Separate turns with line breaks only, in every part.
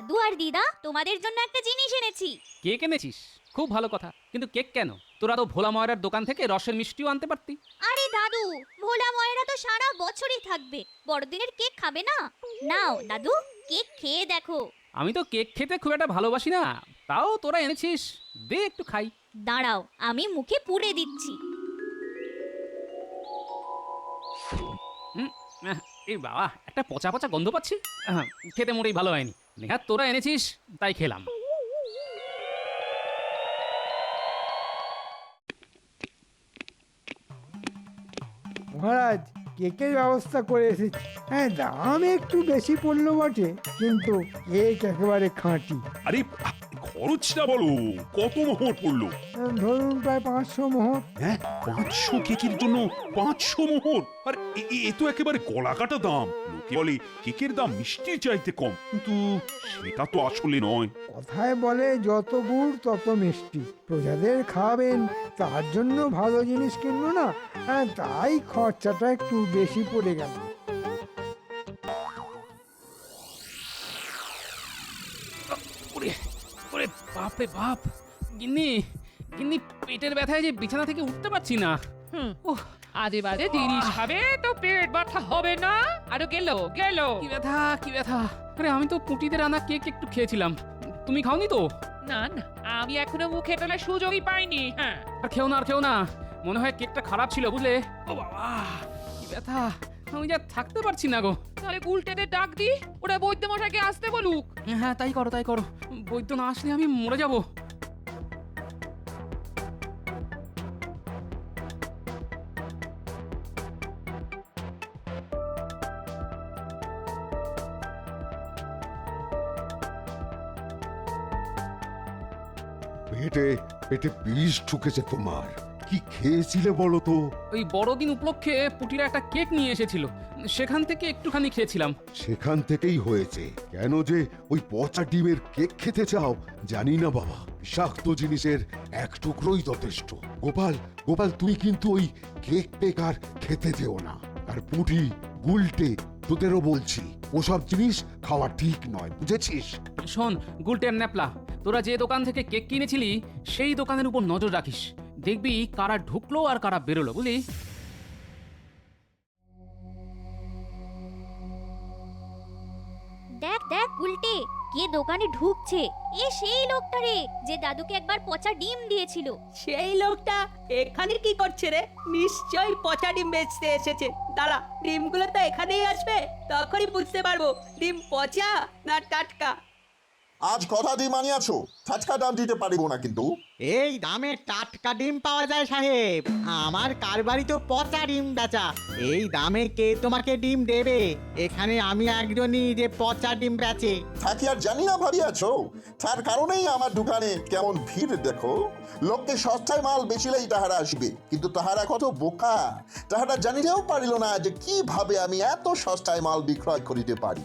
দাদু আর দিদা তোমাদের জন্য একটা জিনিস এনেছি।
কেক এনেছিস? খুব ভালো কথা, কিন্তু কেক কেন? তোরা তো ভোলা ময়রার দোকান থেকে রসের মিষ্টিও আনতে পারতি।
আরে দাদু, ভোলা ময়রা তো সারা বছরই থাকবে, বড়দিনের কেক খাবে না? নাও দাদু, কেক খেয়ে দেখো।
আমি তো কেক খেতে খুব একটা ভালোবাসি না, তাও তোরা এনেছিস, দে একটু খাই।
দাঁড়াও, আমি মুখে পুরে দিচ্ছি।
এই বাবা, একটা পচা পচা গন্ধ পাচ্ছি। খেতে মোটেই ভালো হয়নি। নেহাত তোরা এনেছিস তাই খেলাম।
মহারাজ, কেকের ব্যবস্থা করে এসেছি। হ্যাঁ, দাম একটু বেশি পড়লো বটে, কিন্তু কেক একেবারে খাঁটি।
আরে খরচটা বলো, কত মোহর পড়লো?
ধরুন প্রায় 500 মোহর।
হ্যাঁ, 500 কেকের জন্য 500 মোহর? আর এ তো একেবারে গলা কাটা দাম। লোকে বলে কেকের দাম মিষ্টির চাইতে কম, কিন্তু সেটা তো আসলে নয়।
কথায় বলে যত গুড় তত মিষ্টি। প্রজাদের খাওয়াবেন, তার জন্য ভালো জিনিস কিনবো না? হ্যাঁ, তাই খরচাটা একটু বেশি পড়ে গেল।
ওরে ওরে বাপ রে বাপ, গিন্নি গিন্নি, পেটের ব্যথায় যে বিছানা থেকে উঠতে পারছি না। ওহ,
আজে বাজে জিনিস খাবে তো পেট ব্যথা হবে না? আরো গেল গেল।
কি ব্যথা কি ব্যথা! আরে আমি তো পুঁটিদের আনা কেক একটু খেয়েছিলাম, তুমি খাওনি তো?
না না, আমি এখনো মুখে তোলার সুযোগই পাইনি। হ্যাঁ,
আর খেও না, আর খেও না, মনে হয় কেকটা খারাপ ছিল, বুঝলে? ও বাবা, কি ব্যথা! আমি যা থাকতে পারছি না গো।
তাহলে উল্টেদের ডাক দি, ওরা বৈদ্য মশাইকে আসতে বলুক।
হ্যাঁ, তাই করো তাই করো। বৈদ্য না আসলে আমি মরে যাব।
পেটে পেটে বিষ ঢুকেছে তোমার। কি খেয়েছিলে বলো তো?
ওই বড়দিন উপলক্ষে পুটিরা একটা কেক নিয়ে এসেছিল, সেখান থেকে একটুখানি খেয়েছিলাম।
সেখান থেকেই হয়েছে। কেন যে ওই পচা ডিমের কেক খেতে চাও জানি না বাবা। বিষাক্ত জিনিসের এক টুকরোই যথেষ্ট। গোপাল, গোপাল, তুমি কিন্তু ওই কেক পেক আর খেতে যেও না। আর পুঁটি, গুলটে, তোদেরও বলছি, ওসব জিনিস খাওয়া ঠিক নয়, বুঝেছিস?
শোন গুলটেন ন্যাপলা, তোরা যে দোকান থেকে কেক কিনেছিলি সেই দোকানের উপর নজর রাখিস। দেখবি কারা ঢুকলো আর কারা বেরোলো, বুঝলি?
দেখ দেখ উল্টে, কে দোকানে ঢুকছে। এ সেই লোকটা রে, যে দাদুকে একবার পচা ডিম দিয়েছিল।
সেই লোকটা এখানে কি করছে রে? নিশ্চয়ই পচা ডিম বেচতে এসেছে। দাঁড়া, ডিমগুলো তো এখানেই আসবে, তখনই বুঝতে পারবো ডিম পচা না টাটকা।
আজ কথা দিয়ে মানিয়াছো, টাটকা দাম দিতে পারিব না কিন্তু।
এই দামে টাটকা ডিম পাওয়া যায় সাহেব? আমার কারবারি তো পচা ডিম বেচা। এই দামে কে তোমাকে ডিম দেবে? এখানে আমি একজনই যে পচা ডিম বেচে।
থাকি আর জানি না ভাবিয়াছো, তার কারণেই আমার দোকানে কেমন ভিড় দেখো। লোককে সস্তায় মাল বেচিলেই তাহারা আসবে, কিন্তু তাহারা কত বোকা, তাহারা জানিতেও পারিল না যে কিভাবে আমি এত সস্তায় মাল বিক্রয় করিতে পারি।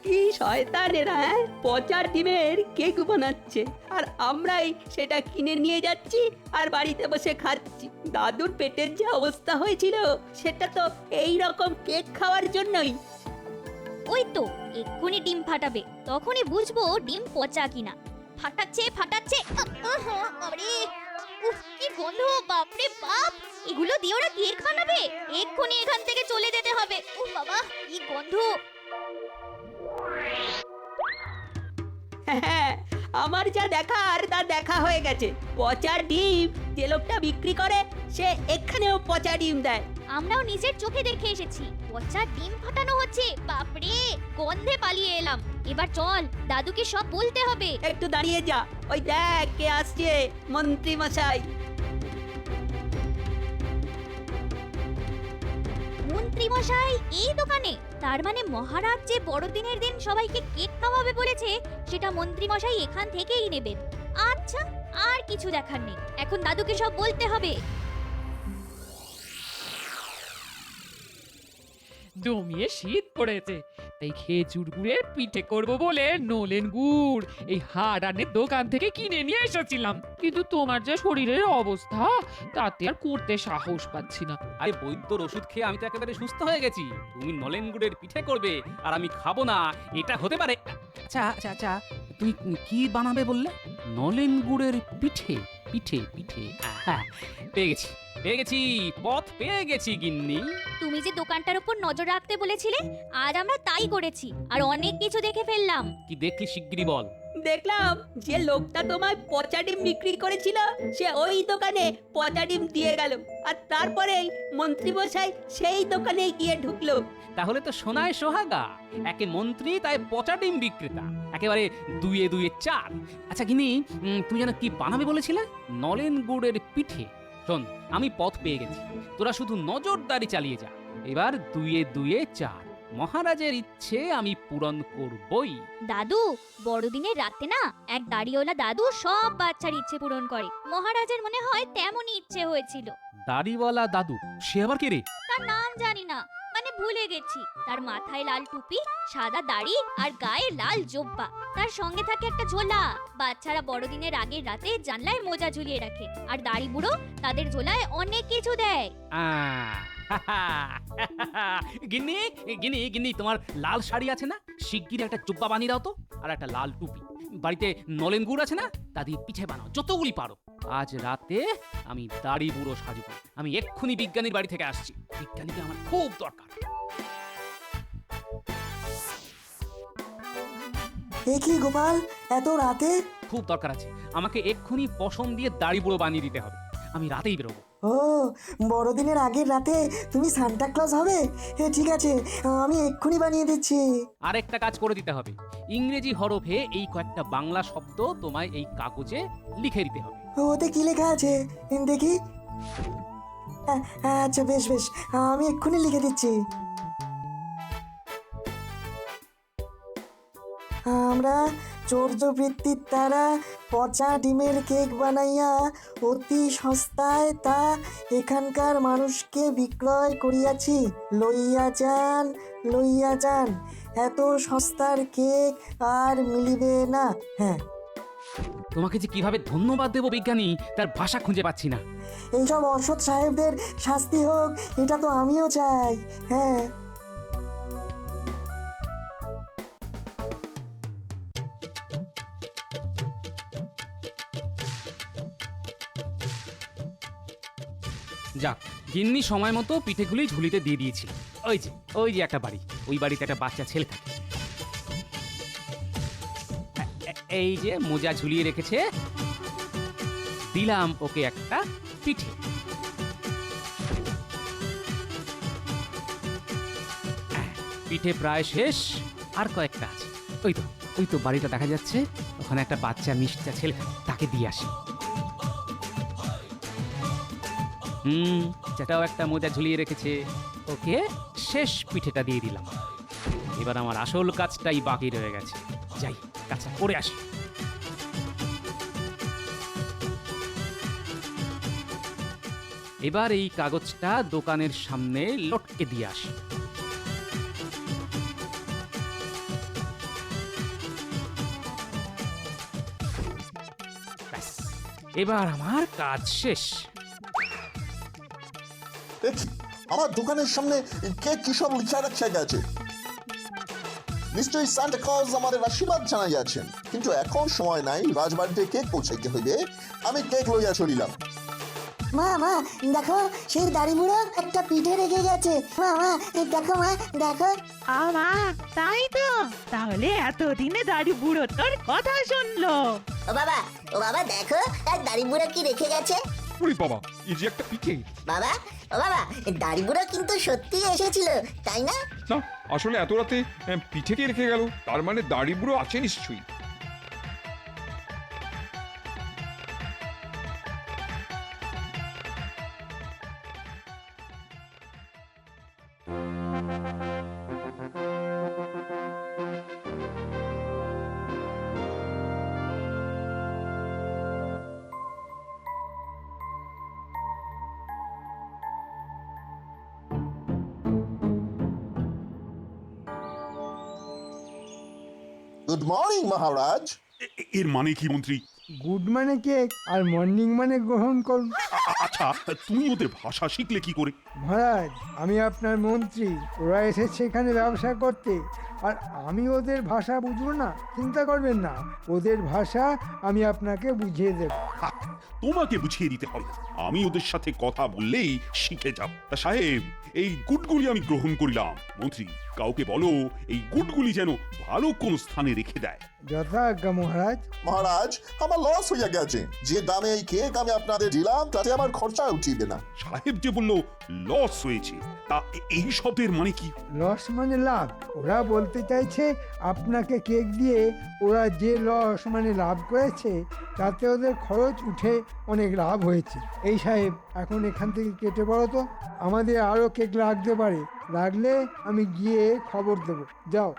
কি শয়তান এরা! পচা ডিমের কেক বানাচ্ছে, আর আমরাই সেটা কিনে নিয়ে যাচ্ছি আর বাড়িতে বসে খাচ্ছি। দাদুর পেটের যে অবস্থা হয়েছিল সেটা তো এই রকম কেক খাওয়ার জন্যই।
ওই তো এক্ষুনি ডিম ফাটাবে, তখনই বুঝবো ডিম পচা কিনা। ফাটাচ্ছে ফাটাচ্ছে, আরে উফ, কি গন্ধ! বাপরে বাপ, এগুলো দিয়ে ওরা কেক বানাবে? এক্ষুনি এখান থেকে চলে যেতে হবে। উফ বাবা, কি গন্ধ!
হ্যাঁ, আমার যা দেখার তা দেখা হয়ে গেছে। পচা ডিম যে লোকটা বিক্রি করে সে এখানেও পচা ডিম দেয়।
আমরাও নিজের চোখে দেখে এসেছি, পচা ডিম ফাটানো হচ্ছে। বাপরে, গন্ধে পালিয়ে এলাম। এবার চল, দাদুকে সব বলতে হবে।
একটু দাঁড়িয়ে যা, ওই দেখ কে আসছে, মন্ত্রী মশাই।
মন্ত্রী মশাই এই দোকানে? তার মানে মহারাজ যে বড়দিনের দিন সবাইকে কেক খাওয়াবে বলেছে, সেটা মন্ত্রী মশাই এখান থেকেই নেবেন। আচ্ছা, আর কিছু দেখার নেই, এখন দাদুকে সব বলতে হবে।
জমিয়ে শীত পড়েছে, তাই খেজুর গুড়ের পিঠে করব বলে নলেন গুড় এই হাড়ানের দোকান থেকে কিনে নিয়ে এসেছিলাম। কিন্তু তোমার যে শরীরের অবস্থা, তাতে আর করতে সাহস পাচ্ছি না।
আরে বৈদ্যর ওষুধ খেয়ে আমি তো একেবারে সুস্থ হয়ে গেছি। তুমি নলেন গুড়ের পিঠে করবে আর আমি খাবো না, এটা হতে পারে? আচ্ছা আচ্ছা আচ্ছা, তুমি কি বানাবে বললে? নলেন গুড়ের পিঠে? পিঠে পিঠে, হ্যাঁ, পেয়ে গেছি, পথ পেয়ে গেছি গিন্নি।
তুমি যে দোকানটার উপর নজর রাখতে বলেছিলে, আজ আমরা তাই করেছি আর অনেক কিছু দেখে ফেললাম।
কি দেখলি শিগগিরই বল।
দেখলাম যে লোকটা তোমায় পচা ডিম বিক্রি করেছিল, সে ওই দোকানে পচা ডিম দিয়ে গেল, আর তারপরেই মন্ত্রী মশাই সেই দোকানে গিয়ে ঢুকলো।
তাহলে তো সোনায় সোহাগা, একে মন্ত্রী তাই পচা ডিম বিক্রেতা, একেবারে দুয়ে দুয়ে চার। আচ্ছা গিন্নি, তুমি যেন কি বানাবে বলেছিলে? নলেন গুড়ের পিঠে। শোন, আমি পথ পেয়ে গেছি, তোরা শুধু নজরদারি চালিয়ে যা। এবার দুয়ে দুয়ে চার, মহারাজের ইচ্ছে আমি পূরণ করবই।
দাদু, বড়দিনের রাতে না এক দাড়িওয়ালা দাদু সব বাচ্চার ইচ্ছে পূরণ করে। মহারাজের মনে হয় তেমনই ইচ্ছে হয়েছিল।
দাড়িওয়ালা দাদু? সে আবার কে রে?
তার নাম জানি না, মানে ভুলে গেছি। তার মাথায় লাল টুপি, সাদা দাড়ি আর গায়ে লাল জোব্বা। তার সঙ্গে থাকে একটা ঝোলা। বাচ্চারা বড়দিনের আগের রাতে জানলায় মোজা ঝুলিয়ে রাখে, আর দাড়ি বুড়ো তাদের ঝোলায় অনেক কিছু দেয়।
গিন্নি গিন্নি গিন্নি, তোমার লাল শাড়ি আছে না? শিগগির একটা জুব্বা বানিয়ে দাও তো, আর একটা লাল টুপি। বাড়িতে নলেন গুড় আছে না? তা দিয়ে পিঠে বানাও যতগুলি পারো। আজ রাতে আমি দাড়ি বুড়ো সাজবো। আমি এক্ষুনি বিজ্ঞানীর বাড়ি থেকে আসছি, বিজ্ঞানীকে আমার খুব দরকার।
এ কি গোপাল, এত রাতে?
খুব দরকার আছে, আমাকে এক্ষুনি পশম দিয়ে দাড়ি বুড়ো বানিয়ে দিতে হবে। আমি রাতেই বেরোবো।
ও, বড়দিনের আগের রাতে তুমি সান্টা ক্লজ হবে? ঠিক আছে, আমি এক্ষুনি বানিয়ে দিচ্ছি।
আরেকটা কাজ করে দিতে হবে, ইংরেজি হরফে এই কয়েকটা বাংলা শব্দ তোমায় এই কাগজে লিখে দিতে হবে।
ওতে কি লেখা আছে দেখি? আচ্ছা, বেশ বেশ, আমি এক্ষুনি লিখে দিচ্ছি। আমরা চৌর্যবৃত্তির দ্বারা পচা ডিমের কেক বানাইয়া অতি সস্তায় তা এখানকার মানুষকে বিক্রয় করিয়াছি। লইয়া যান, এত সস্তার কেক আর মিলিবে না। হ্যাঁ,
তোমাকে যে কিভাবে ধন্যবাদ দেবো বিজ্ঞানী, তার ভাষা খুঁজে পাচ্ছি না।
এইসব অসৎ সাহেবদের শাস্তি হোক, এটা তো আমিও চাই। হ্যাঁ,
যাক, গিন্নি সময় মতো পিঠেগুলি ঝুলিতে দিয়ে দিয়েছিল। ওই যে একটা বাড়ি, ওই বাড়িতে একটা বাচ্চা ছেলে থাকে। এই যে মোজা ঝুলিয়ে রেখেছে, দিলাম ওকে একটা পিঠে। পিঠে প্রায় শেষ, আর কয়েকটা আছে। ওই তো বাড়িটা দেখা যাচ্ছে, ওখানে একটা বাচ্চা মিষ্টি ছেলে থাকে, তাকে দিয়ে আসি। সেটাও একটা মোজা ঝুলিয়ে রেখেছে, ওকে শেষ পিঠেটা দিয়ে দিলাম। এবার আমার আসল কাজটাই বাকি রয়ে গেছে, যাই কাজটা করে আসি। এবার এই কাগজটা দোকানের সামনে লটকে দিয়ে আসি। ব্যাস, এবার আমার কাজ শেষ।
আমার দোকানের সামনে কে কি সব লিখে রাখা গেছে? নিশ্চয়ই সান্টা ক্লজ আমাদের আশীর্বাদ জানাই আছেন, কিন্তু এখন সময় নাই, রাজবাড়িতে কেক পৌঁছাইতে হইবে। আমি কেক লইয়া চলিলাম।
মা, দেখো, সেই দাড়ি বুড়ো একটা পিঠে রেখে গেছে। মা, দেখো, মা দেখো।
মা, তাই তো, তাহলে এতদিনে দাড়ি বুড়ো তোর কথা শুনলো।
ও বাবা দেখো, এক দাড়ি বুড়ো কি রেখে গেছে।
ওরে বাবা, এই যে একটা পিঠে।
বাবা, দাড়ি বুড়ো কিন্তু সত্যি এসেছিল, তাই না?
না, আসলে এত রাতে পিঠে কে রেখে গেল? তার মানে দাড়ি বুড়ো আছে নিশ্চয়ই।
গুড মর্নিং মহারাজ।
এর মানে কি মন্ত্রী?
গুড মানে কেক আর মর্নিং মানে গ্রহণ করুন।
আচ্ছা, তুমি ওদের ভাষা শিখলে কি করে?
মহারাজ, আমি আপনার মন্ত্রী, ওরা এসেছে এখানে ব্যবসা করতে, আর আমি ওদের ভাষা বুঝবো না? চিন্তা করবেন না, ওদের ভাষা আমি আপনাকে বুঝিয়ে দেব।
হা, তোমাকে বুঝিয়ে দিতে হবে না। আমি ওদের সাথে কথা বললেই শিখে যাব। তা সাহেব, এই গুডগুলি আমি গ্রহণ করিলাম। মন্ত্রী, কাউকে বলো এই গুডগুলি যেন ভালো কোন স্থানে রেখে দেয়।
যথাজ্ঞা মহারাজ।
মহারাজ, আমার লস হইয়া গেছে। যে দামে এই কেক আমি আপনাদের দিলাম তাতে আমার খরচা উঠিবে না।
সাহেব যে বলল লস হয়েছে, তা এই শব্দের মানে কি?
লস মানে লাভ। ওরা বলতে চাইছে আপনাকে কেক দিয়ে ওরা যে লস মানে লাভ করেছে তাতে ওদের খরচ উঠে অনেক লাভ হয়েছে। এই সাহেব, এখন এখান থেকে কেটে পড়ো তো, আমাদের আরও কেক লাগতে পারে, লাগলে আমি গিয়ে খবর দেবো। যাও।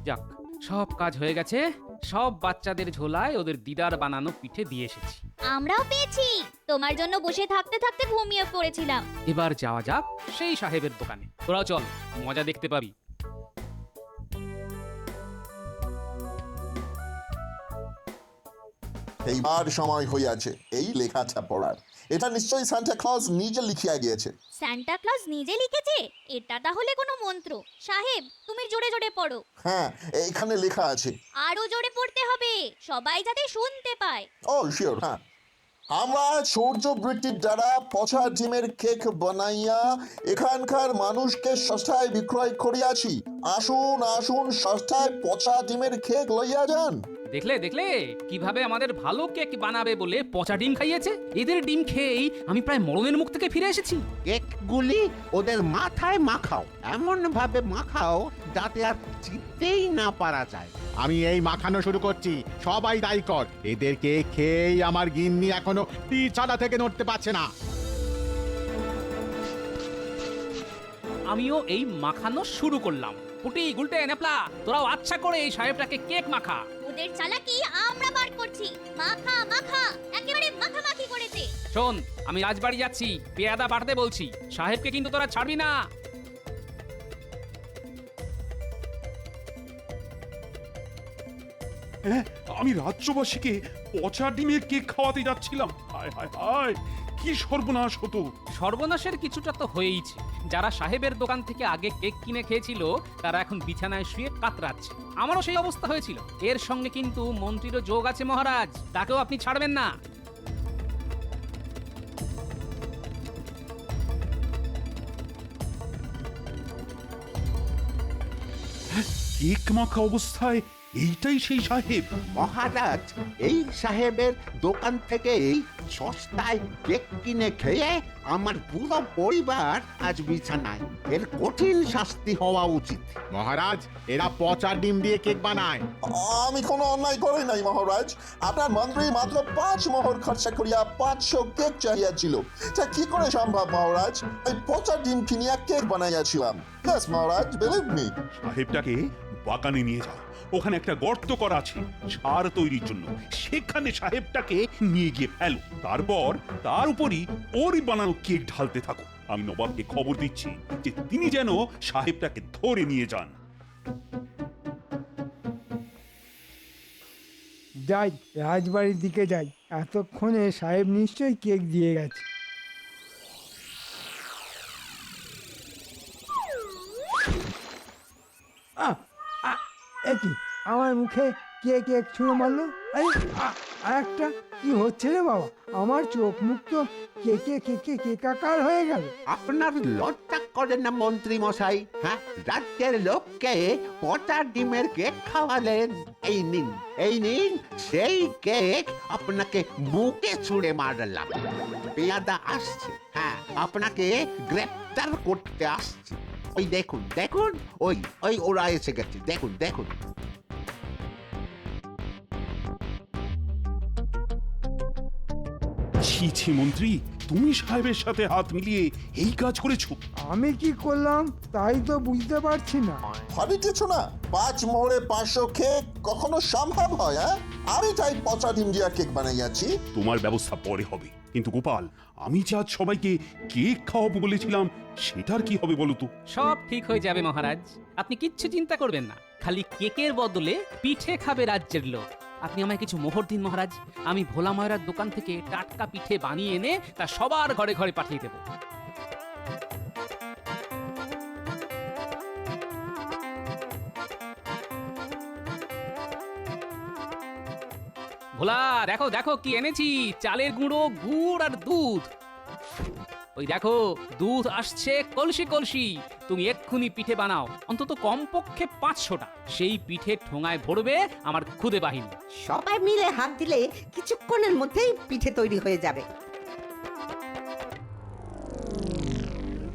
যাক, সব কাজ হয়ে গেছে। সব বাচ্চাদের ঝোলায় ওদের দিদার বানানো পিঠে দিয়ে এসেছি।
আমরাও পেয়েছি। তোমার জন্য বসে থাকতে থাকতে ঘুমিয়ে পড়েছিলাম।
এবার যাওয়া যাক সেই সাহেবের দোকানে। তোরাও চল, মজা দেখতে পাবি।
এইবার সময় হইয়াছে এই লেখাটা পড়ার। এটা নিশ্চয়ই সান্টা ক্লজ নিজে লিখিয়া গিয়েছে।
সান্টা ক্লজ নিজে লিখেছে? এটা তাহলে কোনো মন্ত্র। সাহেব, তুমি জোরে জোরে পড়ো।
হ্যাঁ, এইখানে লেখা আছে।
আরো জোরে পড়তে হবে, সবাই যাতে শুনতে পায়।
ও শিওর, হ্যাঁ। আমরা সূর্য বৃত্তির দ্বারা পচা ডিমের কেক বানাইয়া এখানকার মানুষকে সস্তায় বিক্রয় করিয়াছি। আসুন আসুন, সস্তায় পচা ডিমের কেক লইয়া যান।
দেখলে দেখলে কিভাবে আমাদের ভালো কেক বানাবে বলে পচা ডিম খাইয়েছে। এদের ডিম খেয়েই আমি প্রায় মরণের মুখ থেকে ফিরে এসেছি।
কেকগুলি ওদের মাথায় মাখাও, এমন ভাবে মাখাও যাতে আর চিনতেই না পারা যায়।
আমি এই মাখানো শুরু করছি, সবাই দায়ী কর। এদেরকে খেয়েই আমার গিন্নি এখনো ছাদা থেকে নড়তে পারছে না।
আমিও এই মাখানো শুরু করলাম। পুটি, গুলটে, নেপলা, তোরাও আচ্ছা করে এই সাহেবটাকে কেক মাখা।
ওদের চালাকি আমরা বার করছি। মাখা মাখা, একেবারে মাখামাখি করেছে।
শোন, আমি রাজবাড়ি যাচ্ছি, পেয়াদা বাড়তে বলছি। সাহেবকে কিন্তু তোরা ছাড়বি না।
হ্যাঁ, আমি রাজ্যবাসীকে পচা ডিমের কেক খাওয়াতে যাচ্ছিলাম। হায় হায় হায়, কি সর্বনাশ হতো।
সর্বনাশের কিছুটা তো হয়েইছে। যারা সাহেবের দোকান থেকে আগে কেক কিনে খেয়েছিল তারা এখন বিছানায় শুয়ে কাতরাচ্ছে। আমারও সেই অবস্থা হয়েছিল। এর সঙ্গে কিন্তু মন্ত্রীরও যোগ আছে মহারাজ, তাকেও আপনি ছাড়বেন না।
কেক মাখা অবস্থায় এইটাই সেই সাহেব?
মহারাজ, এই সাহেবের দোকান থেকে সস্তায় কেক কিনে খেয়ে আমার পুরো পরিবার আজ বিছানায়। এর কঠিন শাস্তি হওয়া উচিত।
মহারাজ, এরা পচা ডিম দিয়ে কেক বানায়।
আমি কোনো অন্যায় করি নাই মহারাজ। আপনার মন্ত্রী মাত্র 5 মোহর খরচা করিয়া 500 কেক চাহিয়াছিল। তা কি করে সম্ভব মহারাজ? এই পচা ডিম কিনিয়া কেক বানাইয়াছিলাম। Yes, মহারাজ, believe me.
সাহেবটাকে বাগানে নিয়ে যাও, ওখানে একটা গর্ত করা আছে সার তৈরির জন্য। সেখানে সাহেবটাকে নিয়ে গিয়ে ফেলো। তারপর তার উপরই ওরই বানানো কেক ঢালতে থাকো। আমি নবাবকে খবর দিচ্ছি যে তিনি যেন সাহেবটাকে ধরে নিয়ে যান।
যাই, রাজবাড়ির দিকে যাই। এতক্ষণে সাহেব নিশ্চয়ই কেক দিয়ে গেছে। একই আমার মুখে কে কেক ছুঁড়ে মারলো? একটা কি হচ্ছে রে বাবা? আমার চোখ মুখ তো কেকে কেকে কেকাকার হয়ে গেল।
আপনার লজ্জা করে না মন্ত্রী মশাই? হ্যাঁ, রাজ্যের লোককে পচা ডিমের কেক খাওয়ালেন। এই নিন সেই কেক আপনাকে মুখে ছুঁড়ে মারলাম। পেয়াদা আসছে, হ্যাঁ, আপনাকে গ্রেপ্তার করতে আসছে। ওই দেখুন দেখুন, ওই ওরা এসে গেছে, দেখুন দেখুন।
ছি ছি মন্ত্রী, তুমি সাহেবের সাথে হাত মিলিয়ে এই কাজ করেছো?
আমি কি করলাম তাই তো বুঝতে পারছি না।
ভাবিতেছ না 5 মোহরে 500 কেক কখনো সম্ভব হয়? হ্যাঁ, আমি তাই পচা ডিম দিয়া কেক বানাইয়াছি।
তোমার ব্যবস্থা পরে হবে, কিন্তু গোপাল, আমি যে আজ সবাইকে কেক খাওয়াবো বলেছিলাম সেটার কি হবে বলো তো?
সব ঠিক হয়ে যাবে মহারাজ, আপনি কিচ্ছু চিন্তা করবেন না। খালি কেকের বদলে পিঠে খাবে রাজ্যের লোক। আপনি আমায় কিছু মোহর দিন মহারাজ, আমি ভোলা ময়রার দোকান থেকে টাটকা পিঠে বানিয়ে এনে তা সবার ঘরে ঘরে পাঠিয়ে দেবো। ভোলা, দেখো দেখো কি এনেছি, চালের গুঁড়ো, গুড় আর দুধ। ওই দেখো দুধ আসছে কলসি কলসি। তুমি এক্ষুনি পিঠে বানাও, অন্তত কমপক্ষে 500টা। সেই পিঠে ঠোঙায় ভরবে আমার খুদে বাহিনী।
সবাই মিলে হাত দিলে কিছুক্ষণের মধ্যেই পিঠে তৈরি হয়ে যাবে।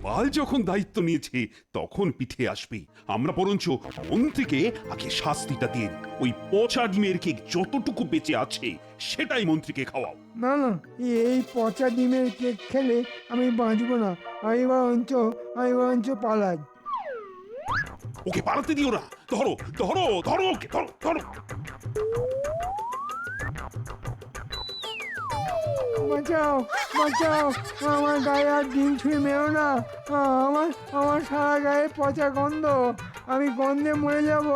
গোপাল যখন দায়িত্ব নিয়েছে তখন পিঠে আসবে। আমরা বরঞ্চ মন্ত্রীকে আগে শাস্তিটা দিয়ে দিই। ওই পচা ডিমের কেক যতটুকু বেঁচে আছে সেটাই মন্ত্রীকে খাওয়াও।
না না, এই পচা ডিমের কেক খেলে আমি বাঁচবো না। আমি বরঞ্চ পালাই।
ওকে পালাতে দিও না, ধরো ধরো ধরো ওকে, ধরো ধরো।
বাঁচাও বাঁচাও, আমার গায়ে আর ডিম ছুঁয়ে মেরো না। আমার সারা গায়ে পচা গন্ধ, আমি গন্ধে মরে যাব।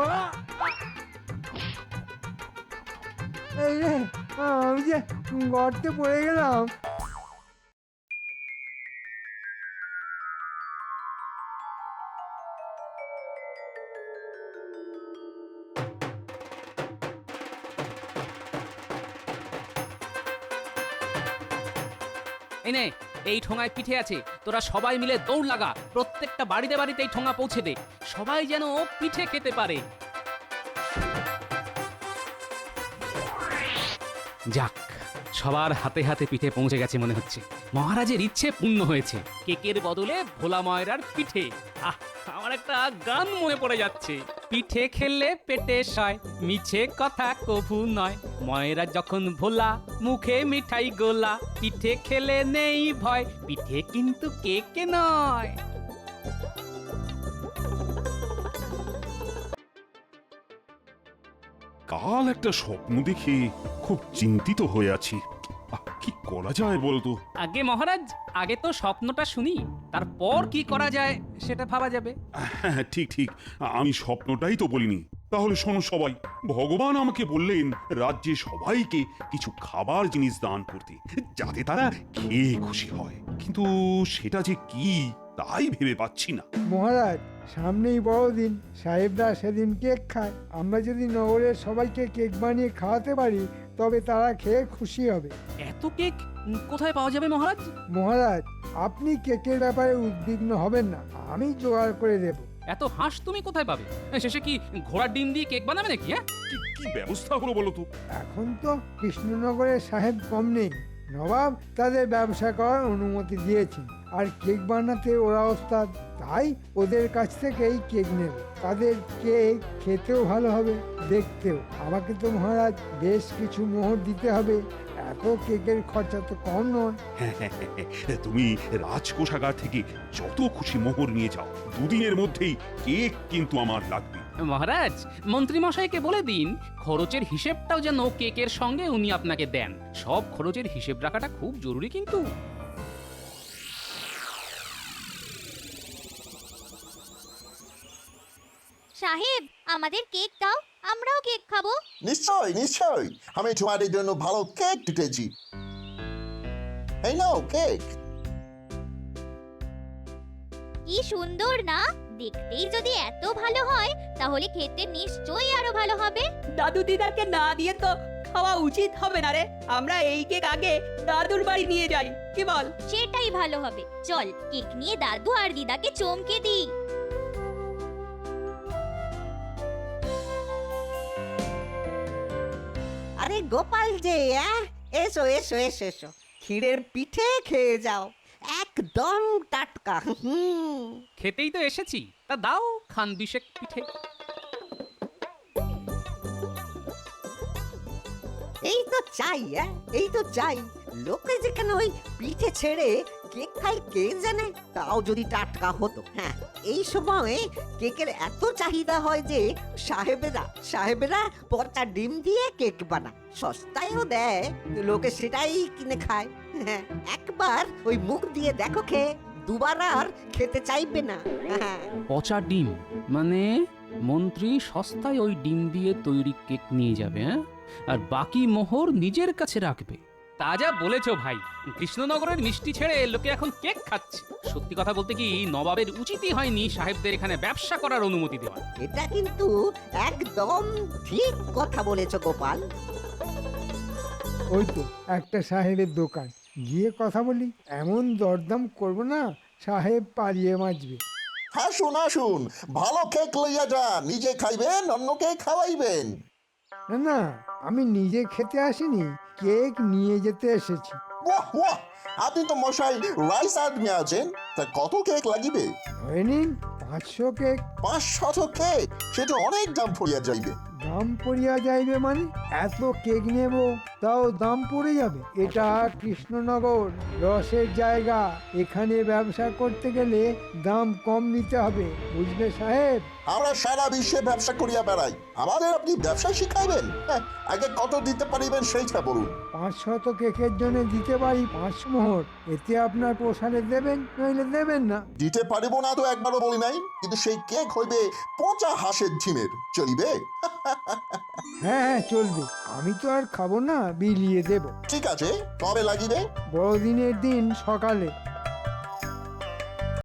এই রে, আমি যে গর্তে পড়ে গেলাম।
এই নে, এই ঠোঙায় পিঠে আছে, তোরা সবাই মিলে দৌড় লাগা, প্রত্যেকটা বাড়িতে বাড়িতে এই ঠোঙা পৌঁছে দে, সবাই যেন পিঠে খেতে পারে। যাক, সবার হাতে হাতে পিঠে পৌঁছে গেছে মনে হচ্ছে। মহারাজের ইচ্ছে পূর্ণ হয়েছে, কেকের বদলে ভোলা ময়রার পিঠে। আহ, আমার একটা গান মনে পড়ে যাচ্ছে। পিঠে খেলে পেটে সয়, মিছে কথা কভু নয়। ময়রা যখন ভোলা, মুখে মিঠাই গোলা। পিঠে খেলে নেই ভয়, পিঠে কিন্তু কেকে নয়।
কাল একটা স্বপ্ন দেখে খুব চিন্তিত হয়ে আছি। কি করা যায় বলতো?
আগে মহারাজ, আগে তো স্বপ্নটা শুনি, তারপর কি করা যায় সেটা ভাবা যাবে।
হ্যাঁ ঠিক ঠিক, আমি স্বপ্নটাই তো বলিনি। তাহলে শোনো সবাই, ভগবান আমাকে বললেন রাজ্যে সবাইকে কিছু খাবার জিনিস দান করতে, যাতে তারা খেয়ে খুশি হয়। কিন্তু সেটা যে কি তাই ভেবে পাচ্ছি না।
মহারাজ, সামনেই বড়দিন, সাহেবরা সেদিন কেক খায়। আমরা যদি নগরের সবাইকে কেক বানিয়ে খাওয়াতে পারি তবে তারা খেয়ে খুশি হবে।
এত কেক কোথায় পাওয়া যাবে মহারাজ?
মহারাজ, আপনি কেকের ব্যাপারে উদ্বিগ্ন হবেন না, আমি জোগাড় করে দেব।
এত হাঁস তুমি কোথায় পাবে? শেষে কি ঘোড়ার ডিম দিয়ে কেক বানাবে নাকি? হ্যাঁ,
কি ব্যবস্থা হলো বলো তো?
এখন তো কৃষ্ণনগরের সাহেব কম নেই, নবাব তাদের ব্যবসা করার অনুমতি দিয়েছেন। আর কেক বানাতে ওরা ওস্তাদ, তাই ওদের কাছ থেকেই কেক নেব। তাদের কেক খেতেও ভালো হবে, দেখতেও। আমাকে তো মহারাজ বেশ কিছু মোহর দিতে হবে, এত কেকের খরচা তো কম নয়।
তুমি রাজকোষাগার থেকে যত খুশি মোহর নিয়ে যাও, দুদিনের মধ্যেই কেক কিন্তু আমার লাগবে।
মহারাজ, মন্ত্রী মশাইকে বলে দিন খরচের হিসেবটাও যেন কেকের সঙ্গে উনি আপনাকে দেন। সব খরচের হিসেব রাখাটা খুব জরুরি কিন্তু।
সাহেব, আমাদের কেক দাও, আমরাও কেক খাবো।
নিশ্চয় নিশ্চয়, আমি তোমাদের জন্য ভালো কেক টুটেছি। এই নাও কেক।
কি সুন্দর না? দেখতেই যদি এত ভালো হয় তাহলে খেতে নিশ্চয়ই আরো ভালো হবে।
দাদু দিদাকে না দিয়ে তো খাওয়া উচিত হবে না রে। আমরা এই কেক আগে দাদুর বাড়ি নিয়ে যাই, কি বল?
সেটাই ভালো হবে। চল কেক নিয়ে দাদু আর দিদাকে চমকে দিই।
আরে গোপাল যে, এসো এসো এসো এসো, ক্ষীরের পিঠে খেয়ে যাও, একদম টাটকা।
খেতেই তো এসেছি, তা দাও খান বিশেক পিঠে।
এই তো চাই, এই তো চাই। লোকে যেখানে ওই পিঠে ছেড়ে কেক খায় কে জানে, তাও যদি টাটকা হতো। হ্যাঁ, এই সময় কেকের এত চাহিদা হয় যে সাহেবেরা পচা ডিম দিয়ে কেক বানায়, সস্তায়ও দেয়, লোকে সেটাই কিনে খায়। হ্যাঁ, একবার ওই মুখ দিয়ে দেখো খেয়ে, দুবার আর খেতে চাইবে না। হ্যাঁ,
পচা ডিম মানে মন্ত্রী সস্তায় ওই ডিম দিয়ে তৈরি কেক নিয়ে যাবে, হ্যাঁ? আর বাকি মোহর নিজের কাছে রাখবে। তা যা বলেছো ভাই, কৃষ্ণনগরের মিষ্টি ছেড়ে লোকে এখন কেক খাচ্ছে। সত্যি কথা বলতে কি, নবাবের উচিতই হয়নি সাহেবদের এখানে ব্যবসা করার অনুমতি দেওয়া।
এটা কিন্তু একদম ঠিক কথা বলেছো গোপাল।
ওই তো একটা সাহেবের দোকান, গিয়ে কথা বলি। এমন দরদাম করবো না, সাহেব পালিয়ে বাঁচবে।
আসুন আসুন, ভালো কেক লইয়া যান, নিজে খাইবেন অন্যকে খাওয়াইবেন।
না না, আমি নিজে খেতে আসিনি, কেক নিয়ে যেতে এসেছি।
বাহ বাহ, আপনি তো মশাই রাইস আদমি আছেন, তা কত কেক লাগিবে?
ধরে নিন 500 কেক।
500 কেক, সেটা অনেক দাম পড়িয়া যাইবে।
দাম পড়িয়া যাইবে মানে? এত কেক নেব তাও দাম পড়ে যাবে? এটা কৃষ্ণনগর, রসের জায়গা, এখানে ব্যবসা করতে গেলে দাম কম নিতে হবে, বুঝলে সাহেব?
আমরা সারা বিশ্বে ব্যবসা করিয়া বেড়াই, আমাদের আপনি ব্যবসা শিখাইবেন? হ্যাঁ, আগে কত দিতে পারিবেন সেইটা বলুন।
500 কেকের জন্য দিতে পারি 5 মোহর, এতে আপনার পোষালে দেবেন, নইলে দেবেন না।
দিতে পারিব না তো একবারও বলি নাই, কিন্তু সেই কেক হইবে পচা হাঁসের ডিমের, চলিবে?
হ্যাঁ হ্যাঁ চলবে, আমি তো আর খাবো না, বিলিয়ে দেব।
ঠিক আছে, কবে লাগিবে?
বড়দিনের দিন সকালে।